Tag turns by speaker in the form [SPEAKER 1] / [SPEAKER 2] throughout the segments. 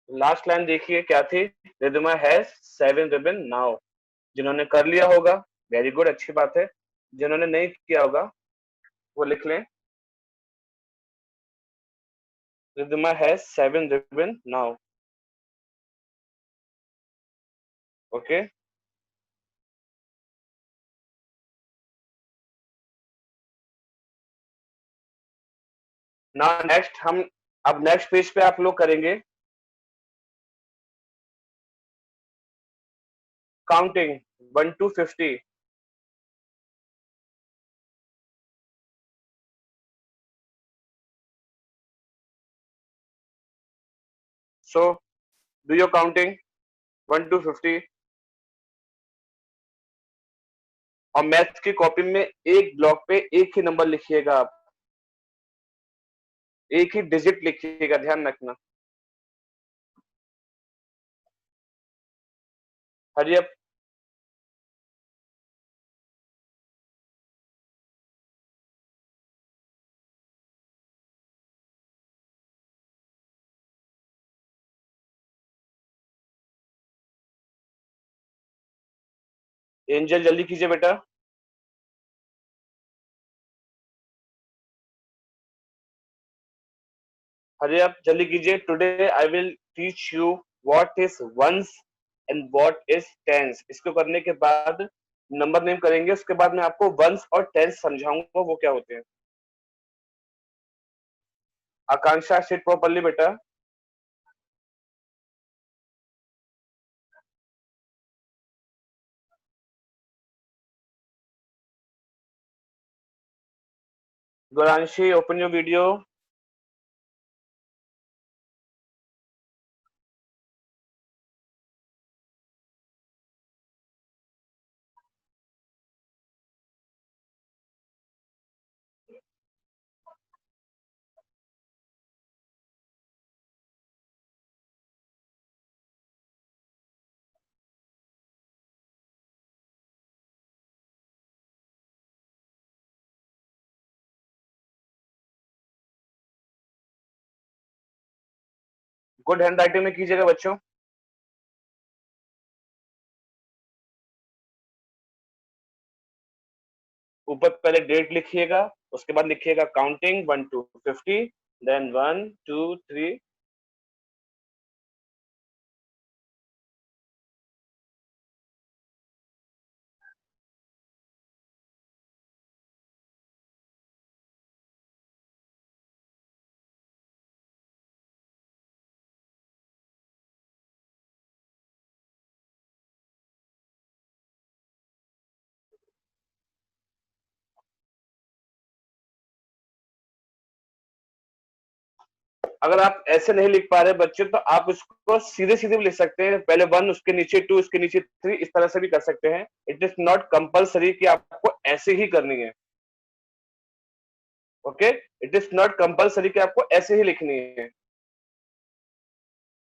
[SPEAKER 1] Last line देखिए क्या थी, रिद्धिमा हैज 7 रिबन नाउ। जिन्होंने कर लिया होगा वेरी गुड, अच्छी बात है। जिन्होंने नहीं किया होगा वो लिख लें, Riddhima has 7 ribbon now. Okay, ना नेक्स्ट हम, अब नेक्स्ट पेज पे आप लोग करेंगे counting 1 to 50। So do your counting 1 to 50। और मैथ्स की कॉपी में एक ब्लॉक पे एक ही नंबर लिखिएगा आप, एक ही डिजिट लिखिएगा, ध्यान रखना। Hurry up. एंजल जल्दी कीजिए बेटा। हरी अप, जल्दी कीजिए। Today I will teach you what is once and what is tense. इसको करने के बाद नंबर नेम करेंगे, उसके बाद मैं आपको वंस और टेंस समझाऊंगा वो क्या होते हैं। आकांक्षा सिट प्रॉपर्ली बेटा। Guranshi open your video. Good handwriting में कीजिएगा बच्चों। ऊपर पहले डेट लिखिएगा, उसके बाद लिखिएगा काउंटिंग 1 to 50, देन 1 2 3। अगर आप ऐसे नहीं लिख पा रहे बच्चे तो आप इसको सीधे सीधे भी लिख सकते हैं, पहले 1 उसके नीचे 2 उसके नीचे 3, इस तरह से भी कर सकते हैं। इट इज नॉट कंपल्सरी कि आपको ऐसे ही करनी है। Okay, it is not compulsory कि आपको ऐसे ही लिखनी है।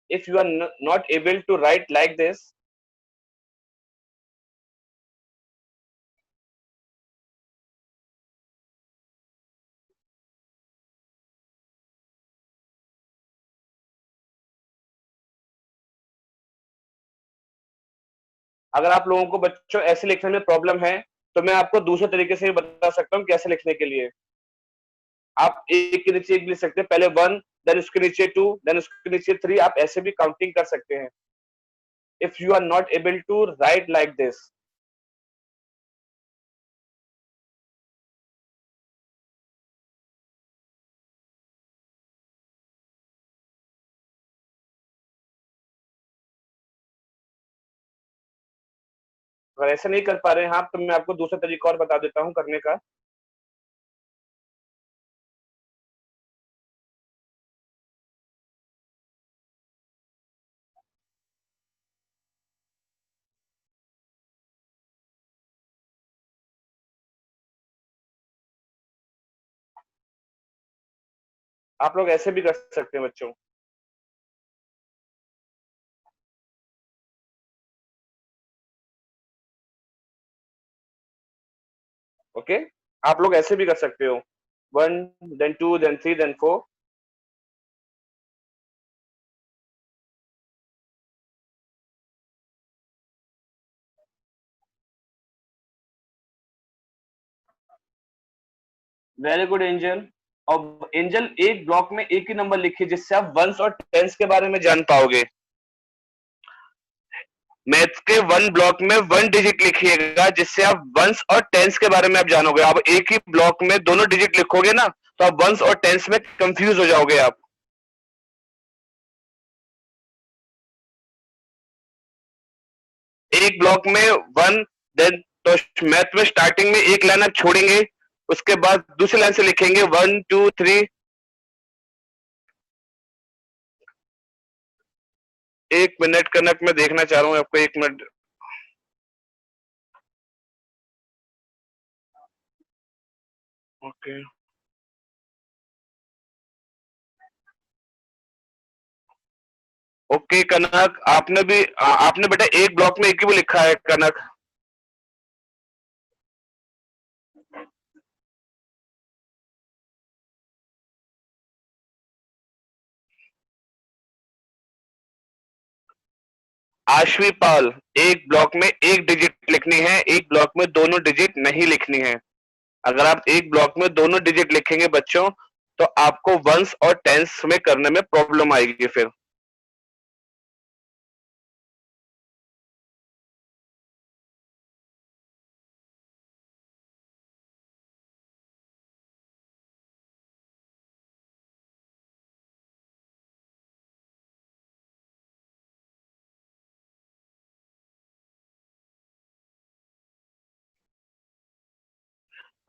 [SPEAKER 1] If you are not able to write like this, अगर आप लोगों को बच्चों ऐसे लिखने में प्रॉब्लम है तो मैं आपको दूसरे तरीके से भी बता सकता हूँ कैसे लिखने के लिए। आप एक के नीचे एक भी लिख सकते हैं, पहले 1 देन उसके नीचे 2 देन उसके नीचे 3, आप ऐसे भी काउंटिंग कर सकते हैं। If you are not able to write like this. अगर ऐसे नहीं कर पा रहे हैं आप तो मैं आपको दूसरा तरीका और बता देता हूँ करने का। आप लोग ऐसे भी कर सकते हैं बच्चों। ओके, आप लोग ऐसे भी कर सकते हो, 1 then 2 then 3 then 4। Very good Angel. और एंजल एक ब्लॉक में एक ही नंबर लिखिए जिससे आप वंस और टेंस के बारे में जान पाओगे। मैथ्स के वन ब्लॉक में वन डिजिट लिखिएगा जिससे आप वंस और टेंस के बारे में आप जानोगे। आप एक ही ब्लॉक में दोनों डिजिट लिखोगे ना तो आप वंस और टेंस में कंफ्यूज हो जाओगे आप। एक ब्लॉक में वन, देन तो मैथ में स्टार्टिंग में एक लाइन आप छोड़ेंगे, उसके बाद दूसरी लाइन से लिखेंगे 1 2 3। एक मिनट कनक मैं देखना चाह रहा हूँ आपको, एक मिनट। ओके ओके कनक, आपने भी आपने बेटा एक ब्लॉक में एक ही वो लिखा है कनक। आश्वी पाल, एक ब्लॉक में एक डिजिट लिखनी है, एक ब्लॉक में दोनों डिजिट नहीं लिखनी है। अगर आप एक ब्लॉक में दोनों डिजिट लिखेंगे बच्चों तो आपको वंस और टेंस में करने में प्रॉब्लम आएगी फिर।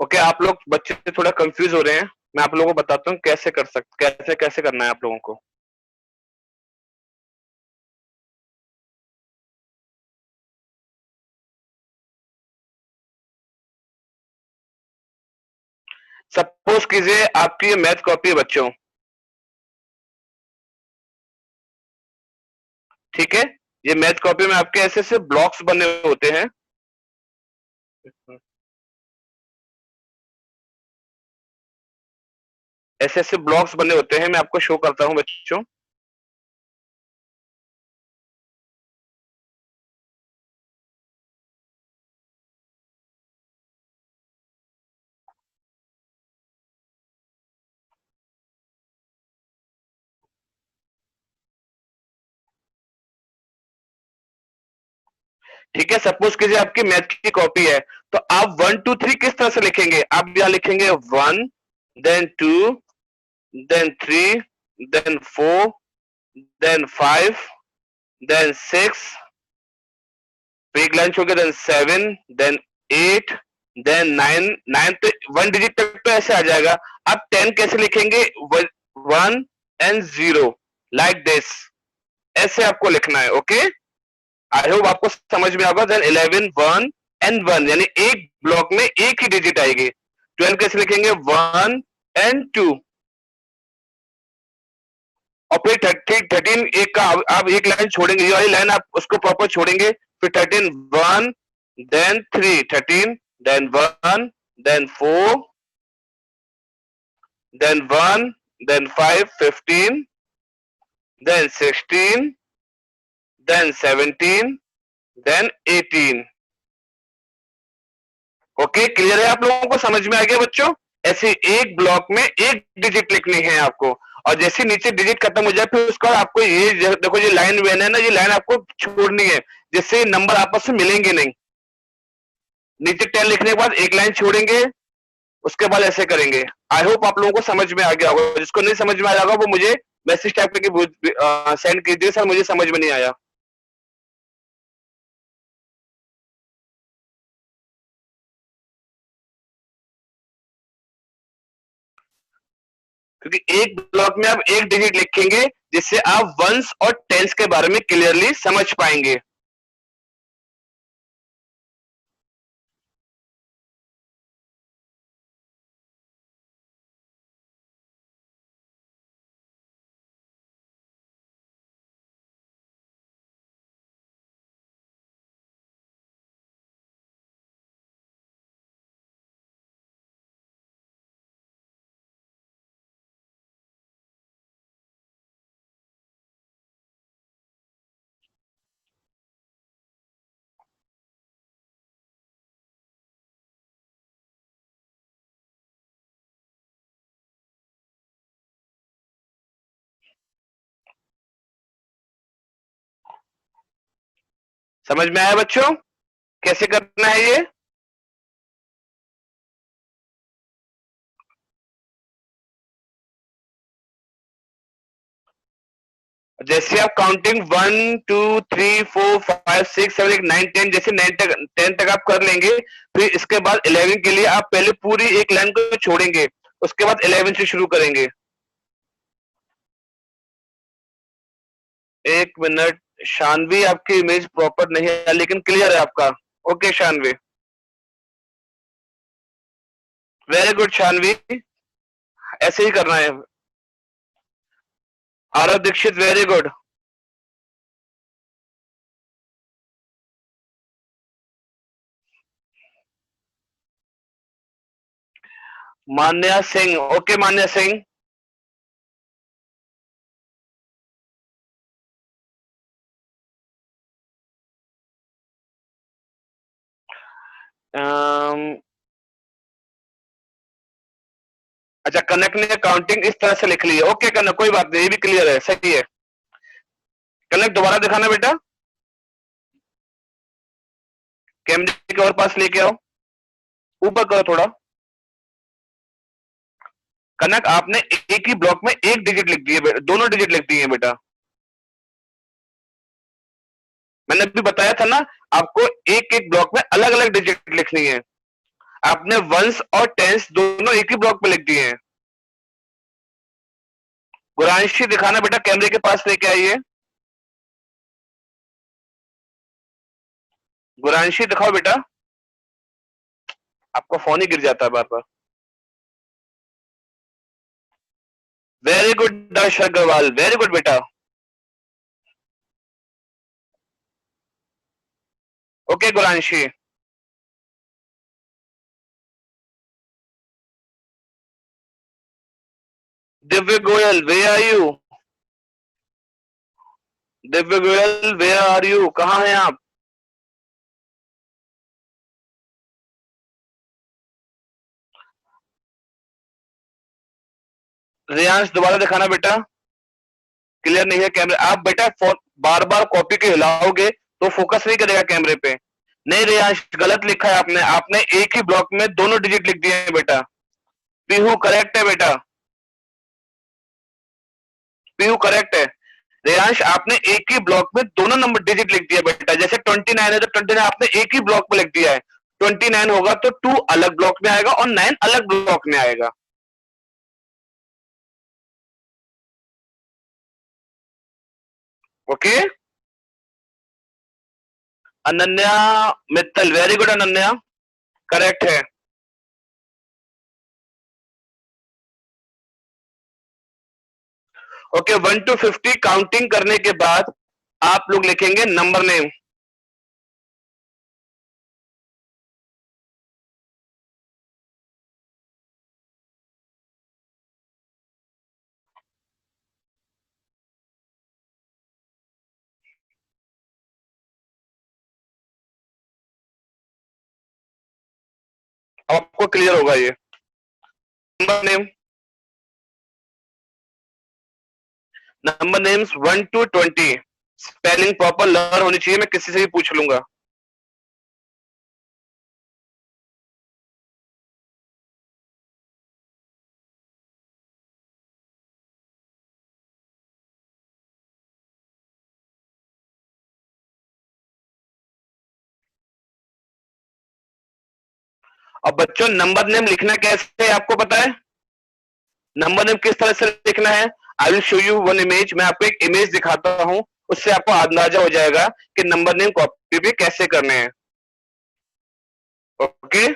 [SPEAKER 1] ओके, आप लोग बच्चे थोड़ा कंफ्यूज हो रहे हैं, मैं आप लोगों को बताता हूँ कैसे कैसे करना है आप लोगों को। सपोज कीजिए आपकी ये मैथ कॉपी है बच्चों, ठीक है। ये मैथ कॉपी में आपके ऐसे ऐसे ब्लॉक्स बने होते हैं। ऐसे ऐसे ब्लॉक्स बने होते हैं, मैं आपको शो करता हूँ बच्चों। ठीक है, सपोज कीजिए आपकी मैथ की कॉपी है, तो आप 1 2 3 किस तरह से लिखेंगे? आप यहाँ लिखेंगे 1 then 2 then 3 then 4 then 5 then 6, फिर एक लाइन छोड़ के देन 7 देन 8 देन 9। 9 तो वन डिजिट तक तो ऐसे आ जाएगा। आप 10 कैसे लिखेंगे? 1 एंड 0 लाइक दिस, ऐसे आपको लिखना है। ओके, आई होप आपको समझ में आएगा। देन 11 1 एंड 1, यानी एक ब्लॉक में एक ही डिजिट आएगी। 12 कैसे लिखेंगे? 1 एंड 2। और फिर 13 एक का आप एक लाइन छोड़ेंगे, ये वाली लाइन आप उसको प्रॉपर छोड़ेंगे। फिर 13 1 then 3 13 then 1 then 4 then 1 then 5 15 then 16 then 17 then 18। Okay, clear है? आप लोगों को समझ में आ गया बच्चों? ऐसे एक ब्लॉक में एक डिजिट लिखनी है आपको, और जैसे नीचे डिजिट खत्म हो जाए फिर उसका आपको ये देखो, ये लाइन वेन है ना, ये लाइन आपको छोड़नी है जिससे नंबर आपस में मिलेंगे नहीं। नीचे 10 लिखने के बाद एक लाइन छोड़ेंगे, उसके बाद ऐसे करेंगे। आई होप आप लोगों को समझ में आ गया होगा। जिसको नहीं समझ में आया होगा वो मुझे मैसेज टाइप करके सेंड कीजिए, सर मुझे समझ में नहीं आया। क्योंकि एक ब्लॉक में आप एक डिजिट लिखेंगे जिससे आप वंस और टेंस के बारे में क्लियरली समझ पाएंगे। समझ में आया बच्चों कैसे करना है ये? जैसे आप काउंटिंग 1 2 3 4 5 6 7 8 9 10 जैसे 9 तक 10 तक आप कर लेंगे, फिर इसके बाद 11 के लिए आप पहले पूरी एक लाइन को छोड़ेंगे, उसके बाद 11 से शुरू करेंगे। एक मिनट, शानवी आपकी इमेज प्रॉपर नहीं है लेकिन क्लियर है आपका। Okay Shanvi, very good Shanvi, ऐसे ही करना है। Aarav Dixit, very good. Manya Singh, okay Manya Singh. अच्छा, कनक ने काउंटिंग इस तरह से लिख ली है। ओके कनक, कोई बात नहीं, ये भी क्लियर है, सही है। कनक दोबारा दिखाना बेटा, कैमरे के और पास लेके आओ, ऊपर करो थोड़ा। कनक आपने एक ही ब्लॉक में एक डिजिट लिख दिए, दोनों डिजिट लिख दिए बेटा। मैंने अभी बताया था ना, आपको एक एक ब्लॉक में अलग अलग डिजिट लिखनी है। आपने वंस और टेंस दोनों एक ही ब्लॉक में लिख दिए हैं। गुरांशी दिखाना बेटा, कैमरे के पास लेके आइए। गुरांशी दिखाओ बेटा, आपका फोन ही गिर जाता है बार बार। वेरी गुड दर्श अग्रवाल, वेरी गुड बेटा। Okay गुरांशी। Divya Goyal, way are you? Divya Goyal, way are you, कहाँ हैं आप? रियांश दोबारा दिखाना बेटा, क्लियर नहीं है कैमरा। आप बेटा फोन बार बार कॉपी के हिलाओगे तो फोकस नहीं करेगा कैमरे पे। नहीं रियांश, गलत लिखा है आपने, आपने एक ही ब्लॉक में दोनों डिजिट लिख दिए हैं बेटा। पीहू करेक्ट है बेटा, पीयू करेक्ट है। रेयांश आपने एक ही ब्लॉक में दोनों नंबर डिजिट लिख दिया बेटा, जैसे 29 है तो 29 आपने एक ही ब्लॉक में लिख दिया है। 29 होगा तो 2 अलग ब्लॉक में आएगा और 9 अलग ब्लॉक में आएगा। Okay. Ananya Mittal, very good Ananya, correct है। ओके, 1 to 50 काउंटिंग करने के बाद आप लोग लिखेंगे नंबर नेम। आपको क्लियर होगा ये number name. Number names 1 to 20, spelling proper learn होनी चाहिए, मैं किसी से भी पूछ लूंगा। अब बच्चों नंबर नेम लिखना कैसे है आपको पता है? नंबर नेम किस तरह से लिखना है? I will show you one image, मैं आपको एक इमेज दिखाता हूं, उससे आपको अंदाजा हो जाएगा कि नंबर नेम कॉपी पे कैसे करने हैं। ओके,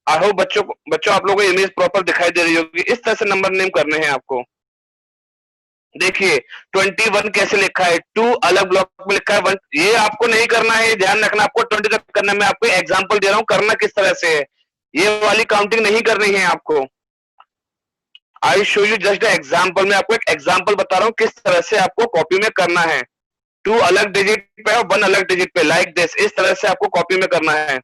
[SPEAKER 1] आई होप बच्चों आप लोगों को इमेज प्रॉपर दिखाई दे रही होगी। इस तरह से नंबर नेम करने हैं आपको। देखिए 21 कैसे लिखा है, 2 अलग ब्लॉक में लिखा है, 1 ये आपको नहीं करना है, ध्यान रखना, आपको 20 तक करना है। मैं आपको एग्जांपल दे रहा हूं करना किस तरह से है, ये वाली काउंटिंग नहीं करनी है आपको। I show you just example, मैं आपको एक एग्जाम्पल बता रहा हूँ किस तरह से आपको कॉपी में करना है। 2 अलग डिजिट पे और 1 अलग डिजिट पे, लाइक दिस, इस तरह से आपको कॉपी में करना है।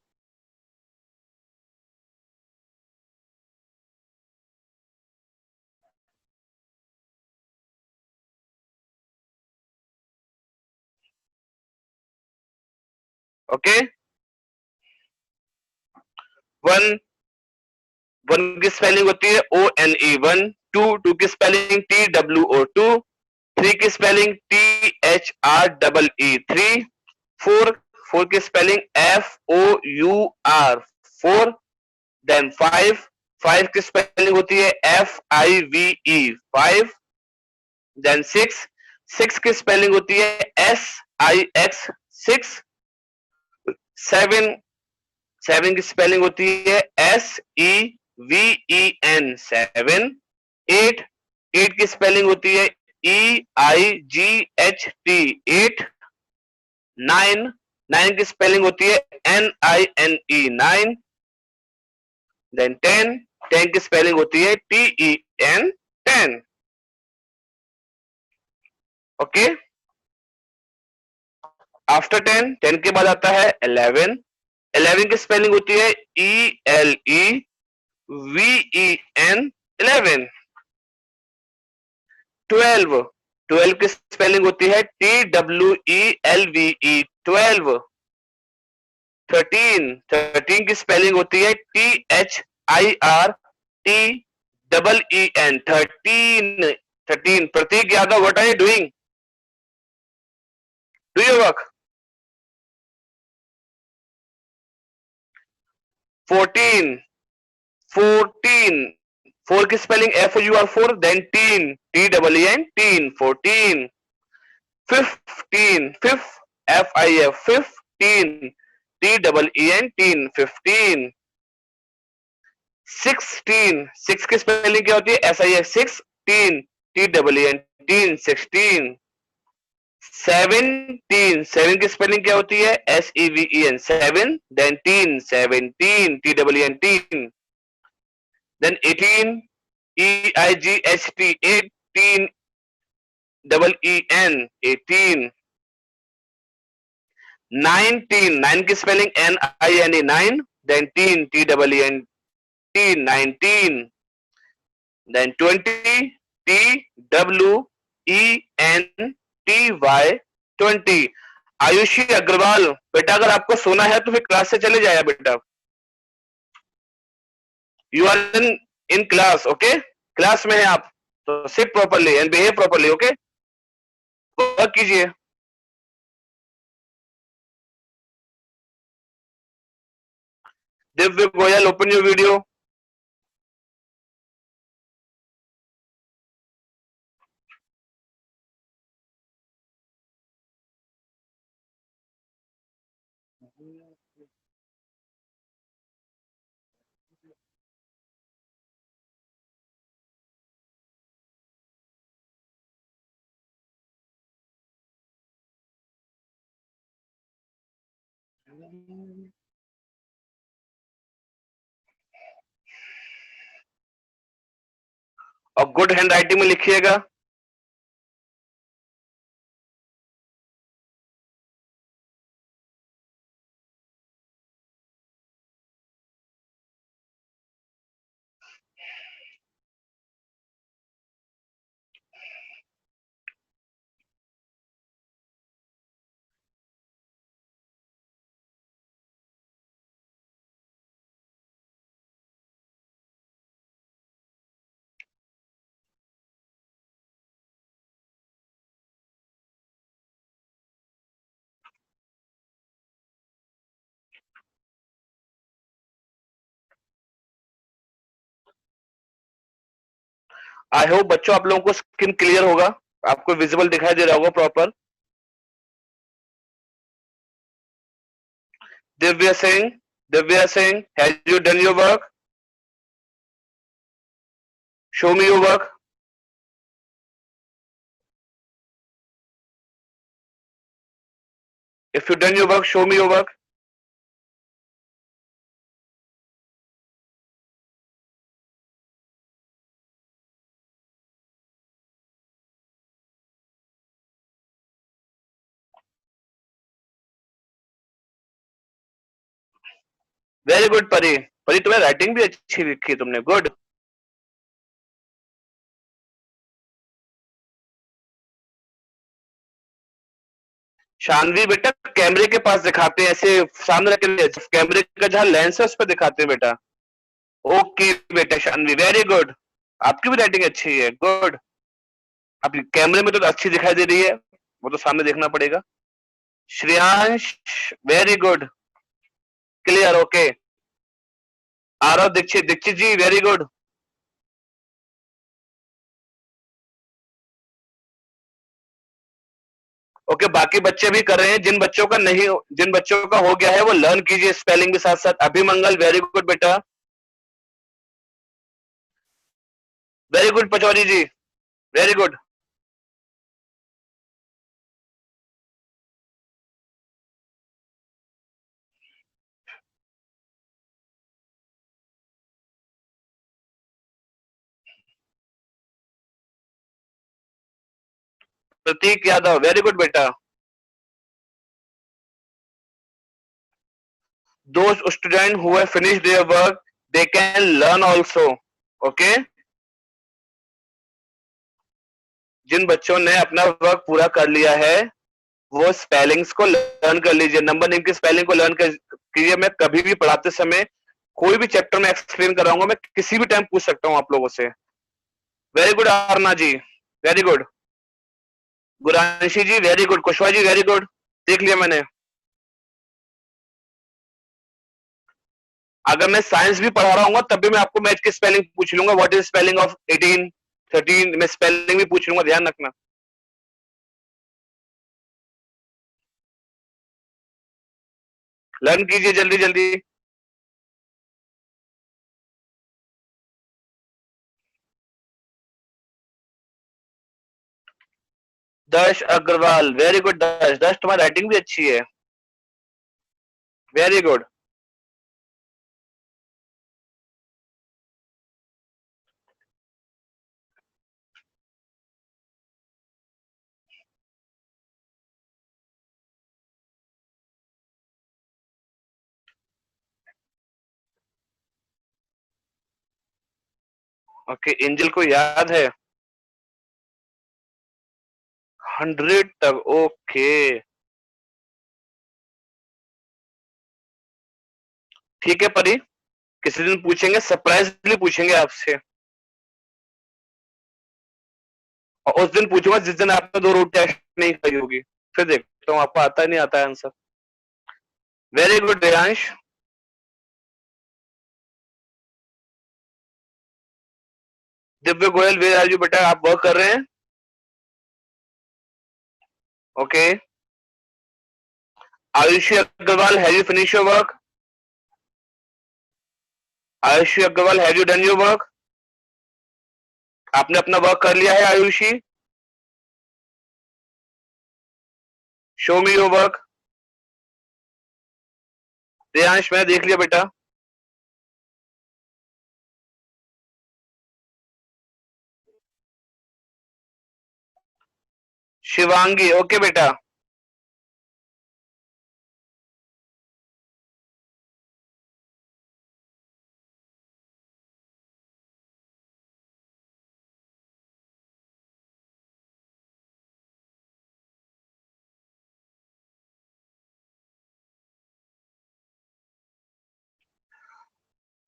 [SPEAKER 1] ओके, वन, वन की स्पेलिंग होती है O N E one, two की spelling T W O two, three की spelling T H R double E three, four, four की spelling F O U R four, then five, five की spelling होती है F I V E five, then six, six की spelling होती है S I X six, seven, seven की spelling होती है S E V E N seven, eight, eight की स्पेलिंग होती है E I G H T eight, nine, nine की स्पेलिंग होती है N I N E nine, then ten, ten की स्पेलिंग होती है T E N ten. Okay, after ten, ten के बाद आता है इलेवन, इलेवन की स्पेलिंग होती है E L E V E N eleven, twelve, twelve की स्पेलिंग होती है T W E L V E twelve, thirteen, thirteen की स्पेलिंग होती है T H I R T double E N thirteen, thirteen. Prateek Yadav, what are you doing, do your work. Fourteen, fourteen, four की spelling F U R four, then teen T double E N teen fourteen, fifteen, fifth F I F fifteen T double E N teen fifteen, sixteen, six की spelling क्या होती है S I S sixteen T double N teen sixteen, seventeen, seven की spelling क्या होती है S E V E N seven, then teen seventeen T double N teen, then eighteen E I G H T eighteen double E N eighteen, nineteen, nine की spelling N I N E nine, then teen T double E N T nineteen, then 20 T W E N T Y 20। Ayushi Agarwal, बेटा अगर आपको सोना है तो फिर class से चले जाया बेटा, you are in class, okay, class में है आप तो sit properly and behave properly, okay, work कीजिए। Divya Goyal, open your video. और गुड हैंड राइटिंग में लिखिएगा। आई होप बच्चों आप लोगों को स्क्रीन क्लियर होगा, आपको विजिबल दिखाई दे रहा होगा proper. Divya Singh, Divya Singh, have you done your work, show me your work. If you done your work, show me your work. Very good परी, परी तुम्हें राइटिंग भी अच्छी लिखी तुमने, गुड। शानवी बेटा कैमरे के पास दिखाते हैं, ऐसे सामने रख के, कैमरे का जहां लेंस है उस पर दिखाते हैं बेटा। ओके बेटा शानवी, वेरी गुड। आपकी भी राइटिंग अच्छी है, गुड। अब कैमरे में तो अच्छी दिखाई दे रही है, वो तो सामने देखना पड़ेगा। Shreyansh, very good, clear, okay. Aarav Dixit, Dixit ji very good. Okay, बाकी बच्चे भी कर रहे हैं, जिन बच्चों का नहीं, जिन बच्चों का हो गया है वो लर्न कीजिए स्पेलिंग के साथ साथ। अभिमंगल, वेरी गुड बेटा, वेरी गुड पचौरी जी, वेरी गुड। प्रतीक यादव, वेरी गुड बेटा। Those students who have finished their work, they can learn also. Okay, जिन बच्चों ने अपना वर्क पूरा कर लिया है वो स्पेलिंग्स को लर्न कर लीजिए, नंबर नेम की स्पेलिंग को लर्न कर कीजिए। मैं कभी भी पढ़ाते समय कोई भी चैप्टर में एक्सप्लेन कराऊंगा, मैं किसी भी टाइम पूछ सकता हूँ आप लोगों से। वेरी गुड आरना जी, वेरी गुड। गुरांशी जी वेरी गुड, कुशवा जी वेरी गुड, देख लिया मैंने। अगर मैं साइंस भी पढ़ा रहा हूँ तब भी मैं आपको मैथ की स्पेलिंग पूछ लूंगा, व्हाट इज स्पेलिंग ऑफ 18 13, मैं स्पेलिंग भी पूछ लूंगा, ध्यान रखना। लर्न कीजिए जल्दी जल्दी। दर्श अग्रवाल, वेरी गुड दर्श, दर्श तुम्हारी राइटिंग भी अच्छी है, वेरी गुड। ओके, एंजल को याद है 100 तक, ओके। ठीक है परी, किसी दिन पूछेंगे, सरप्राइजली पूछेंगे आपसे। और उस दिन पूछूंगा जिस दिन आपने 2 रोटी नहीं खाई होगी, फिर देखता हूँ आपको आता है नहीं आता है answer. Very good देयांश। Divya Goyal, way are you बेटा, आप वर्क कर रहे हैं? Okay. Ayushi Agarwal, have you finish your work? Ayushi Agarwal, have you done your work? आपने अपना वर्क कर लिया है Ayushi? Show me your work. Deyansh, मैं देख लिया बेटा। शिवांगी, ओके बेटा।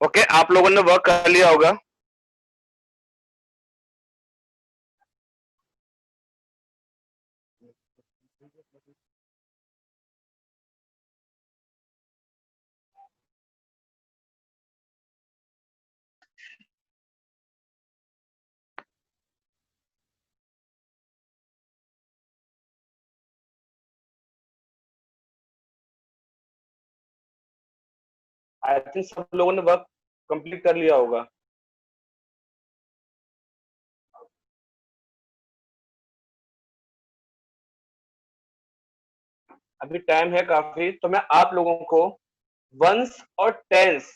[SPEAKER 1] ओके, आप लोगों ने वर्क कर लिया होगा। आई थिंक सब लोगों ने वर्क कंप्लीट कर लिया होगा। अभी टाइम है काफी, तो मैं आप लोगों को वंस और टेंस,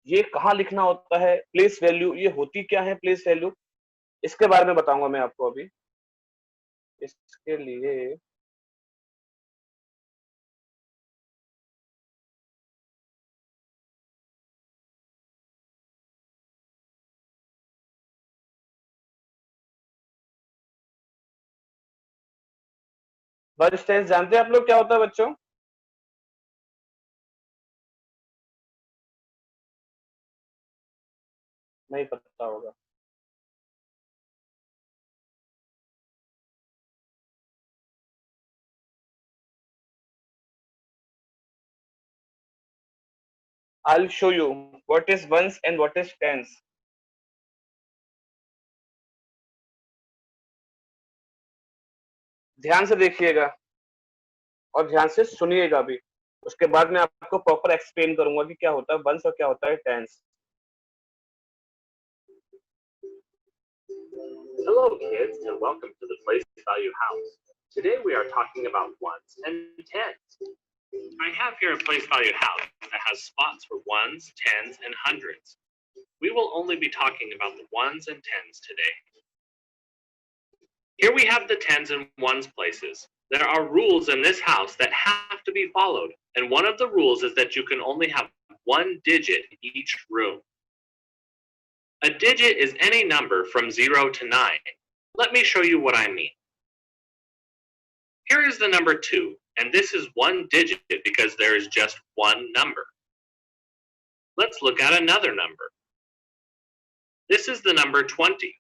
[SPEAKER 1] ये कहाँ लिखना होता है, प्लेस वैल्यू ये होती क्या है, प्लेस वैल्यू, इसके बारे में बताऊंगा मैं आपको अभी। इसके लिए वंस टेंस जानते हैं आप लोग क्या होता है बच्चों? नहीं पता होगा। I'll show you what is once and what is tense. ध्यान से देखिएगा और ध्यान से सुनिएगा भी। उसके बाद मैं आपको प्रॉपर एक्सप्लेन करूंगा कि क्या होता है वंस और क्या होता है tense.
[SPEAKER 2] Hello kids and welcome to the Place Value House. Today we are talking about ones and tens. I have here a place value house that has spots for ones, tens, and hundreds. We will only be talking about the ones and tens today. Here we have the tens and ones places. There are rules in this house that have to be followed, and one of the rules is that you can only have one digit in each room. A digit is any number from 0 to 9. Let me show you what I mean. Here is the number 2, and this is one digit because there is just one number. Let's look at another number. This is the number 20.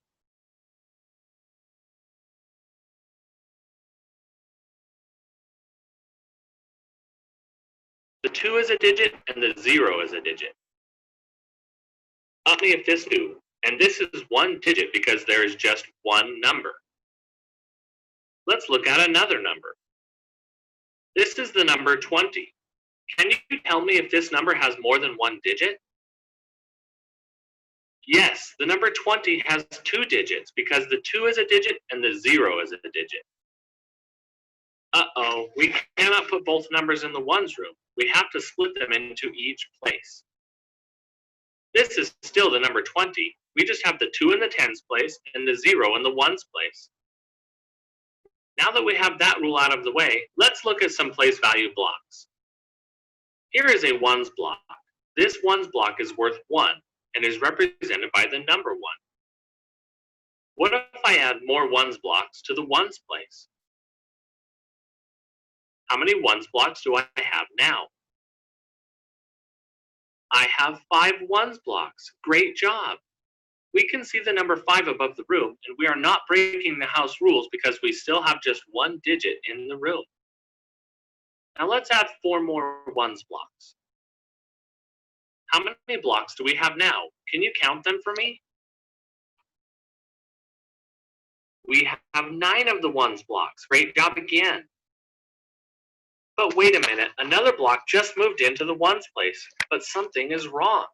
[SPEAKER 2] The 2 is a digit and the 0 is a digit. Tell me if this 2, and this is one digit because there is just one number. Let's look at another number. This is the number 20. Can you tell me if this number has more than one digit? Yes, the number 20 has two digits because the 2 is a digit and the 0 is a digit. Uh-oh, we cannot put both numbers in the ones room. We have to split them into each place. This is still the number 20. We just have the 2 in the tens place and the 0 in the ones place. Now that we have that rule out of the way, let's look at some place value blocks. Here is a ones block. This ones block is worth 1 and is represented by the number 1. What if I add more ones blocks to the ones place? How many ones blocks do I have now? I have 5 ones blocks. Great job. We can see the number 5 above the room, and we are not breaking the house rules because we still have just one digit in the room. Now let's add 4 more ones blocks. How many blocks do we have now? Can you count them for me? We have 9 of the ones blocks. Great job again. But wait a minute, another block just moved into the ones place, but something is wrong.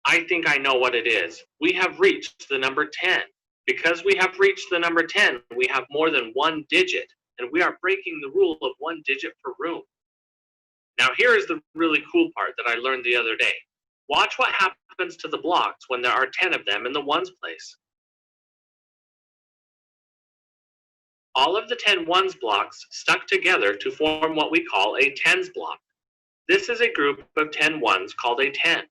[SPEAKER 2] I think I know what it is. We have reached the number 10. Because we have reached the number 10, we have more than one digit, and we are breaking the rule of one digit per room. Now here is the really cool part that I learned the other day. Watch what happens to the blocks when there are 10 of them in the ones place. All of the 10 ones blocks stuck together to form what we call a tens block. This is a group of 10 ones called a 10.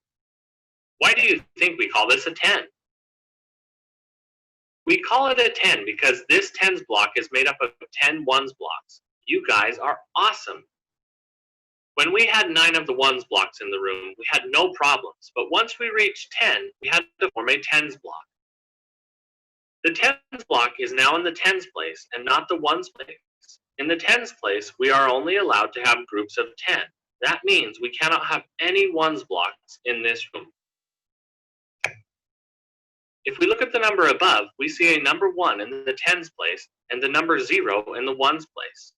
[SPEAKER 2] Why do you think we call this a 10? We call it a 10 because this tens block is made up of 10 ones blocks. You guys are awesome. When we had 9 of the ones blocks in the room, we had no problems, but once we reached 10, we had to form a tens block. The tens block is now in the tens place and not the ones place. In the tens place, we are only allowed to have groups of 10. That means we cannot have any ones blocks in this room. If we look at the number above, we see a number 1 in the tens place and the number 0 in the ones place.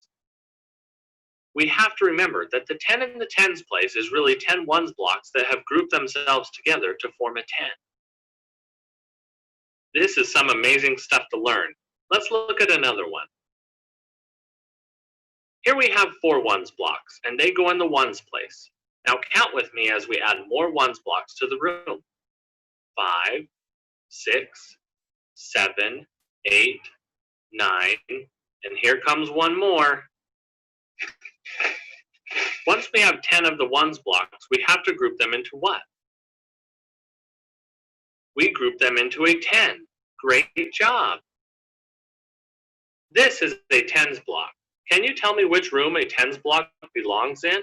[SPEAKER 2] We have to remember that the 10 in the tens place is really 10 ones blocks that have grouped themselves together to form a 10. This is some amazing stuff to learn. Let's look at another one. Here we have 4 ones blocks, and they go in the ones place. Now count with me as we add more ones blocks to the room. 5, 6, 7, 8, 9, and here comes one more. Once we have 10 of the ones blocks, we have to group them into what? We group them into a 10. Great job. This is a tens block. Can you tell me which room a tens block belongs in?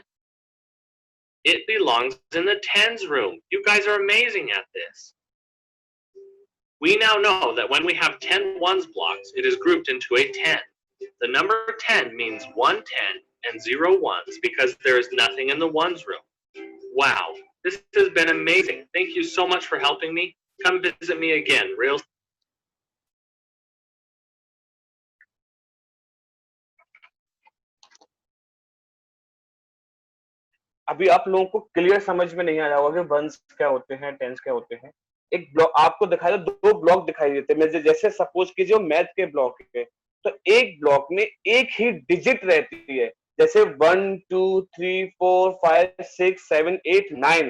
[SPEAKER 2] It belongs in the tens room. You guys are amazing at this. We now know that when we have 10 ones blocks, it is grouped into a 10. The number 10 means 1 10 and 0 ones because there is nothing in the ones room. Wow, this has been amazing. Thank you so much for helping me. Come visit me again real soon.
[SPEAKER 1] अभी आप लोगों को clear समझ में नहीं आया होगा कि वंस क्या होते हैं, टेंस क्या होते हैं। एक ब्लॉक आपको दिखाई दे, 2 ब्लॉक दिखाई देते हैं। जैसे सपोज कीजिए मैथ के ब्लॉक है, तो एक ब्लॉक में एक ही डिजिट रहती है। जैसे 1 2 3 4 5 6 7 8 9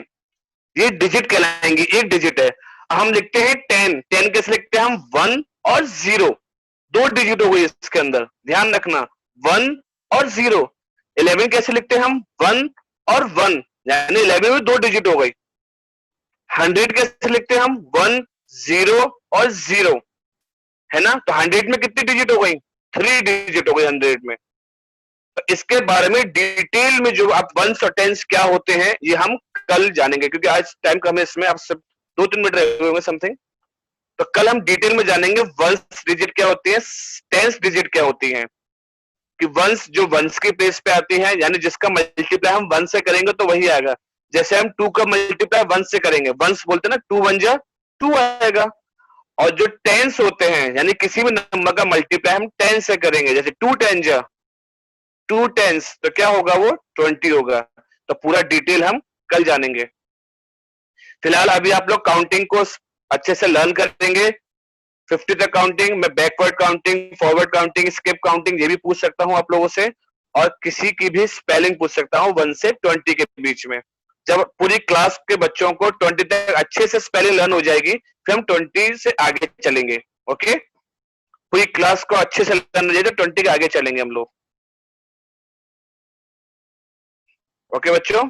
[SPEAKER 1] ये डिजिट कहलाएंगी, एक डिजिट है। हम लिखते हैं 10, 10 कैसे लिखते हैं हम? 1 और 0, 2 डिजिट हो गई इसके अंदर, ध्यान रखना 1 और 0। 11 कैसे लिखते हैं हम? 1 और 1, यानी 11 में 2 डिजिट हो गई। 100 कैसे लिखते हैं हम? 1 0 और 0, है ना? तो 100 में कितनी डिजिट हो गई? 3 डिजिट हो गई 100 में। तो इसके बारे में डिटेल में जो आप वंस और टेंस क्या होते हैं ये हम कल जानेंगे, क्योंकि आज टाइम कम है, इसमें आप सब 2-3 मिनट रह गए होंगे समथिंग। तो कल हम डिटेल में जानेंगे वंस डिजिट क्या होती है, टेंस डिजिट क्या होती है। कि वंस जो वंस के प्लेस पे आती है, यानी जिसका मल्टीप्लाई हम 1 से करेंगे तो वही आएगा। जैसे हम 2 का मल्टीप्लाई 1 से करेंगे, वंस बोलते हैं ना, 2 1 जा 2 आएगा। और जो टेंस होते हैं, यानी किसी भी नंबर का मल्टीप्लाई हम 10 से करेंगे, जैसे 2 10 जा 2 टेंस, तो क्या होगा? वो 20 होगा। तो पूरा डिटेल हम कल जानेंगे। फिलहाल अभी आप लोग काउंटिंग को अच्छे से लर्न करेंगे। 50 तक काउंटिंग, मैं backward counting, forward counting, skip counting ये भी पूछ सकता हूं आप लोगों से, और किसी की भी स्पेलिंग पूछ सकता हूं 1 से 20 के बीच में। जब पूरी क्लास के बच्चों को 20 तक अच्छे से स्पेलिंग लर्न हो जाएगी, फिर हम 20 से आगे चलेंगे। ओके, पूरी क्लास को अच्छे से लर्न हो जाए तो 20 के आगे चलेंगे हम लोग। ओके बच्चों।